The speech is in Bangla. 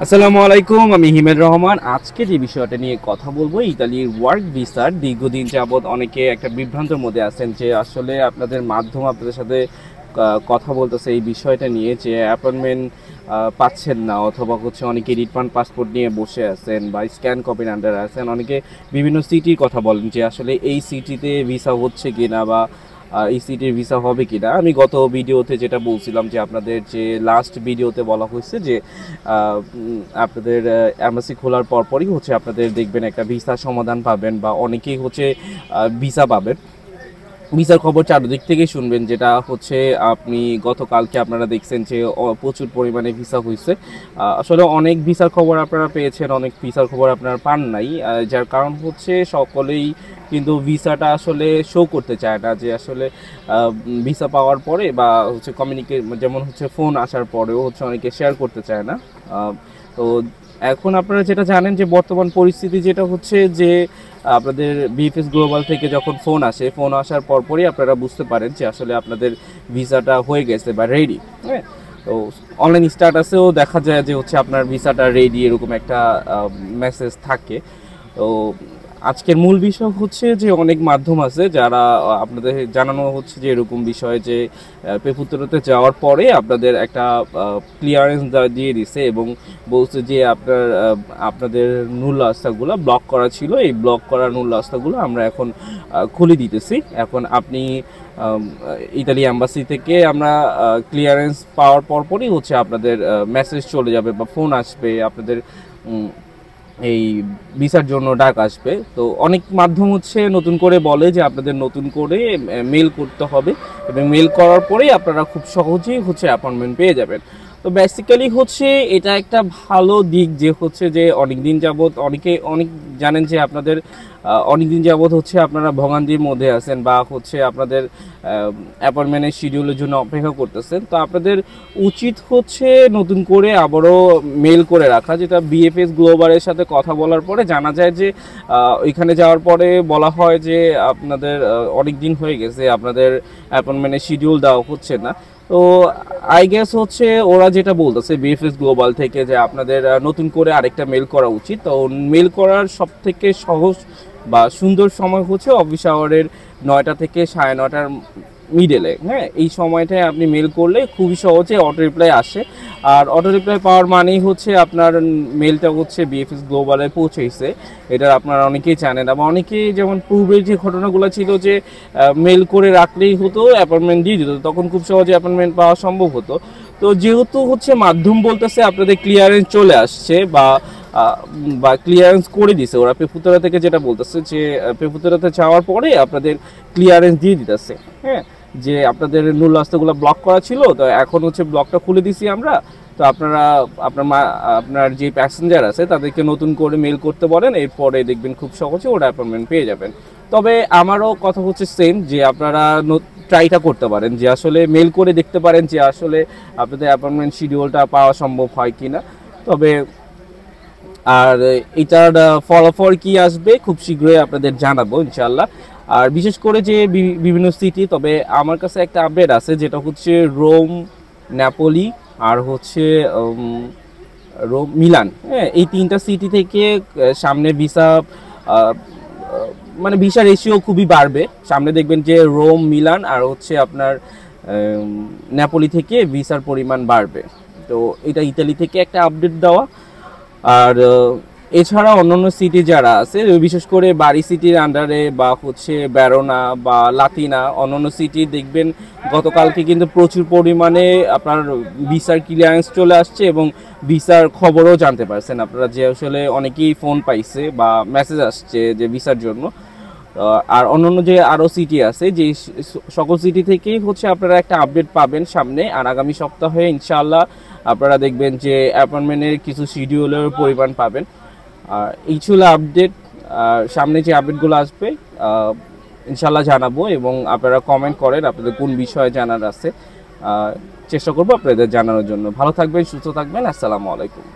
আসসালামু আলাইকুম, আমি হিমেদ রহমান। আজকে যে বিষয়টা নিয়ে কথা বলবো, ইতালির ওয়ার্ক ভিসার দীর্ঘদিন যাবৎ অনেকে একটা বিভ্রান্তের মধ্যে আছেন যে আসলে আপনাদের মাধ্যম আপনাদের সাথে কথা বলতেছে এই বিষয়টা নিয়ে যে অ্যাপয়েন্টমেন্ট পাচ্ছেন না, অথবা হচ্ছে অনেকে রিটার্ন পাসপোর্ট নিয়ে বসে আছেন বা স্ক্যান কপির আন্ডারে আছেন। অনেকে বিভিন্ন সিটির কথা বলেন যে আসলে এই সিটিতে ভিসা হচ্ছে কিনা বা এই সিটির ভিসা হবে কিনা। আমি গত ভিডিওতে যেটা বলছিলাম যে আপনাদের যে লাস্ট ভিডিওতে বলা হয়েছে যে আপনাদের এমবাসি খোলার পরপরই হচ্ছে আপনাদের দেখবেন একটা ভিসা সমাধান পাবেন বা অনেকেই হচ্ছে ভিসা পাবেন। ভিসার খবর চারদিক থেকে শুনবেন, যেটা হচ্ছে আপনি গতকালকে আপনারা দেখছেন যে প্রচুর পরিমাণে ভিসা হয়েছে। আসলে অনেক ভিসার খবর আপনারা পেয়েছেন, অনেক ভিসার খবর আপনারা পান নাই, যার কারণ হচ্ছে সকলেই কিন্তু ভিসাটা আসলে শো করতে চায় না যে আসলে ভিসা পাওয়ার পরে বা হচ্ছে কমিউনিকেট, যেমন হচ্ছে ফোন আসার পরেও হচ্ছে অনেকে শেয়ার করতে চায় না। তো এখন আপনারা যেটা জানেন যে বর্তমান পরিস্থিতি যেটা হচ্ছে যে আপনাদের বিএফএস গ্লোবাল থেকে যখন ফোন আসে, ফোন আসার পরপরই আপনারা বুঝতে পারেন যে আসলে আপনাদের ভিসাটা হয়ে গেছে বা রেডি। হ্যাঁ, তো অনলাইন স্ট্যাটাসেও দেখা যায় যে হচ্ছে আপনার ভিসাটা রেডি, এরকম একটা মেসেজ থাকে। তো আজকের মূল বিষয় হচ্ছে যে অনেক মাধ্যম আছে যারা আপনাদের জানানো হচ্ছে যে এরকম বিষয় যে পেপুত্তরতে যাওয়ার পরে আপনাদের একটা ক্লিয়ারেন্স দিয়ে দিছে এবং বলছে যে আপনাদের মূল রাস্তাগুলো ব্লক করা ছিল, এই ব্লক করা মূল রাস্তাগুলো আমরা এখন খুলে দিতেছি। এখন আপনি ইতালি অ্যাম্বাসি থেকে আমরা ক্লিয়ারেন্স পাওয়ার পরপরই হচ্ছে আপনাদের মেসেজ চলে যাবে বা ফোন আসবে, আপনাদের এই ভিসার জন্য ডাক আসবে। তো অনেক মাধ্যম হচ্ছে নতুন করে বলে যে আপনাদের নতুন করে মেল করতে হবে এবং মেল করার পরেই আপনারা খুব সহজেই হচ্ছে অ্যাপয়েন্টমেন্ট পেয়ে যাবেন। তো বেসিক্যালি হচ্ছে এটা একটা ভালো দিক যে হচ্ছে যে অনেক দিন যাবৎ অনেক জানেন যে আপনাদের অনেক দিন যাবৎ হচ্ছে আপনারা ভোগান্তির মধ্যে আছেন বা হচ্ছে আপনাদের অ্যাপয়েন্টমেন্টের শিডিউলের জন্য অপেক্ষা করতেছেন। তো আপনাদের উচিত হচ্ছে নতুন করে আবারও মেল করে রাখা, যেটা বিএফএস গ্লোবালের সাথে কথা বলার পরে জানা যায় যে ওইখানে যাওয়ার পরে বলা হয় যে আপনাদের অনেক দিন হয়ে গেছে, আপনাদের অ্যাপয়েন্টমেন্টের শিডিউল দেওয়া হচ্ছে না। তো আই গেস হচ্ছে ওরা যেটা বলতেছে বিএফএস গ্লোবাল থেকে যে আপনাদের নতুন করে আরেকটা মেল করা উচিত। তো মেল করার সব থেকে সহজ বা সুন্দর সময় হচ্ছে অফিস আওয়ারের 9টা থেকে 9:30টার মিডলে। হ্যাঁ, এই সময়টায় আপনি মেল করলে খুবই সহজে অটো রিপ্লাই আসে। আর অটো রিপ্লাই পাওয়ার মানেই হচ্ছে আপনার মেলটা হচ্ছে বিএফএস গ্লোবালে পৌঁছেছে, এটা আপনারা অনেকেই জানেন। আবার অনেকেই যেমন পূর্বের যে ঘটনাগুলো ছিল যে মেল করে রাখলেই হতো, অ্যাপয়েন্টমেন্ট দিয়ে দিত, তখন খুব সহজে অ্যাপয়েন্টমেন্ট পাওয়া সম্ভব হতো। তো যেহেতু হচ্ছে মাধ্যম বলতেছে আপনাদের ক্লিয়ারেন্স চলে আসছে বা ক্লিয়ারেন্স করে দিছে ওরা, পেপুতরা থেকে যেটা বলতেছে যে পেপুতরাতে যাওয়ার পরে আপনাদের ক্লিয়ারেন্স দিয়ে দিতেছে। হ্যাঁ, যে আপনাদের মূল রাস্তাগুলো ব্লক করা ছিল, তো এখন হচ্ছে ব্লকটা খুলে দিছি আমরা। তো আপনারা আপনার যে প্যাসেঞ্জার আছে তাদেরকে নতুন করে মেল করতে বলেন, এরপরে দেখবেন খুব সহজে ওরা অ্যাপয়েন্টমেন্ট পেয়ে যাবেন। তবে আমারও কথা হচ্ছে সেম, যে আপনারা ট্রাইটা করতে পারেন যে আসলে মেল করে দেখতে পারেন যে আসলে আপনাদের অ্যাপয়েন্টমেন্ট শিডিউলটা পাওয়া সম্ভব হয় কিনা। তবে আর এটার ফলাফল কি আসবে খুব শীঘ্রই আপনাদের জানাবো ইনশাল্লাহ। আর বিশেষ করে যে বিভিন্ন সিটি, তবে আমার কাছে একটা আপডেট আছে যেটা হচ্ছে রোম, নেপোলি আর হচ্ছে রোম, মিলান। হ্যাঁ, এই 3টা সিটি থেকে সামনে ভিসা মানে ভিসা রেশিও খুবই বাড়বে সামনে। দেখবেন যে রোম, মিলান আর হচ্ছে আপনার নেপোলি থেকে ভিসার পরিমাণ বাড়বে। তো এটা ইতালি থেকে একটা আপডেট দেওয়া। আর এছাড়া অন্যান্য সিটি যারা আছে, বিশেষ করে বারি সিটির আন্ডারে বা হচ্ছে ব্যারোনা বা লাতিনা, অন্যান্য সিটি দেখবেন গতকালকে কিন্তু প্রচুর পরিমাণে আপনার ভিসার ক্লিয়ারেন্স চলে আসছে এবং ভিসার খবরও জানতে পারছেন আপনারা, যে আসলে অনেকেই ফোন পাইছে বা মেসেজ আসছে যে ভিসার জন্য। আর অন্যান্য যে আরও সিটি আছে, যে সকল সিটি থেকেই হচ্ছে আপনারা একটা আপডেট পাবেন সামনে। আর আগামী সপ্তাহে ইনশাআল্লাহ আপনারা দেখবেন যে অ্যাপয়েন্টমেন্টের কিছু শিডিউলের পরিমাণ পাবেন। আর এই ছিল আপডেট। সামনে যে আপডেটগুলো আসবে ইনশাআল্লাহ জানাবো, এবং আপনারা কমেন্ট করেন আপনাদের কোন বিষয়ে জানার আছে, চেষ্টা করবো আপনাদের জানানোর জন্য। ভালো থাকবেন, সুস্থ থাকবেন। আসসালামু আলাইকুম।